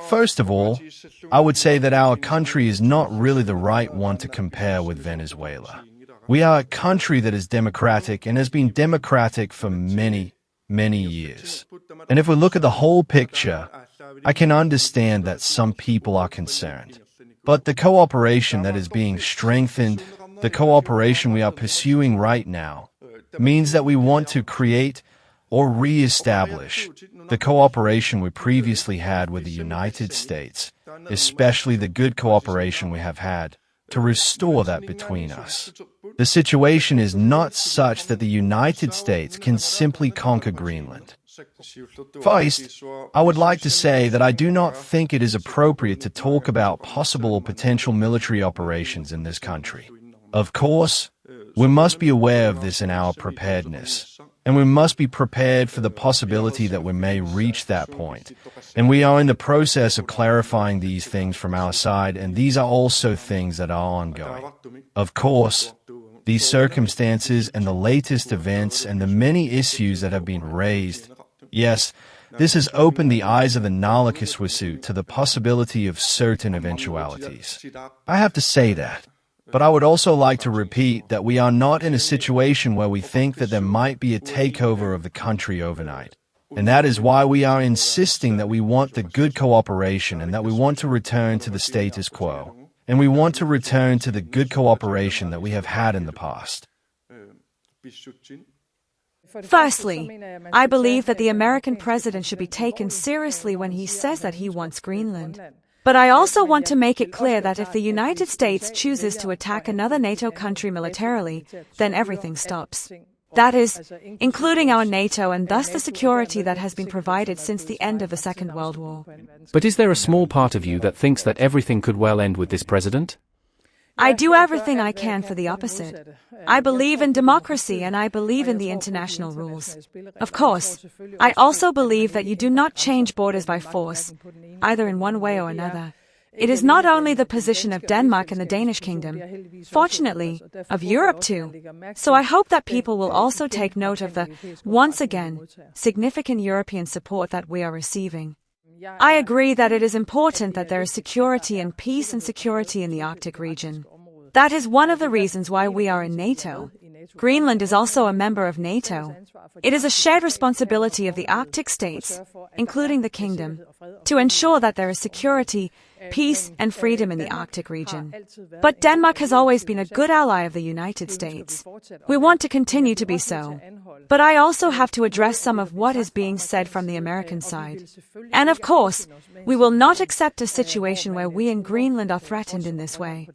First of all, I would say that our country is not really the right one to compare with Venezuela. We are a country that is democratic and has been democratic for many, many years. And if we look at the whole picture, I can understand that some people are concerned. But the cooperation that is being strengthened, the cooperation we are pursuing right now, means that we want to create or re-establish the cooperation we previously had with the United States, especially the good cooperation we have had, to restore that between us. The situation is not such that the United States can simply conquer Greenland. First, I would like to say that I do not think it is appropriate to talk about possible or potential military operations in this country. Of course, we must be aware of this in our preparedness, and we must be prepared for the possibility that we may reach that point. And we are in the process of clarifying these things from our side, and these are also things that are ongoing. Of course, these circumstances and the latest events and the many issues that have been raised, yes, this has opened the eyes of the naalakkesuit to the possibility of certain eventualities. I have to say that. But I would also like to repeat that we are not in a situation where we think that there might be a takeover of the country overnight. And that is why we are insisting that we want the good cooperation and that we want to return to the status quo. And we want to return to the good cooperation that we have had in the past. Firstly, I believe that the American president should be taken seriously when he says that he wants Greenland. But I also want to make it clear that if the United States chooses to attack another NATO country militarily, then everything stops. That is, including our NATO and thus the security that has been provided since the end of the Second World War. But is there a small part of you that thinks that everything could well end with this president? I do everything I can for the opposite. I believe in democracy and I believe in the international rules. Of course, I also believe that you do not change borders by force, either in one way or another. It is not only the position of Denmark and the Danish kingdom, fortunately, of Europe too. So I hope that people will also take note of the, once again, significant European support that we are receiving. I agree that it is important that there is security and peace and security in the Arctic region. That is one of the reasons why we are in NATO. Greenland is also a member of NATO. It is a shared responsibility of the Arctic states, including the kingdom, to ensure that there is security, peace and freedom in the Arctic region. But Denmark has always been a good ally of the United States. We want to continue to be so. But I also have to address some of what is being said from the American side. And of course, we will not accept a situation where we in Greenland are threatened in this way.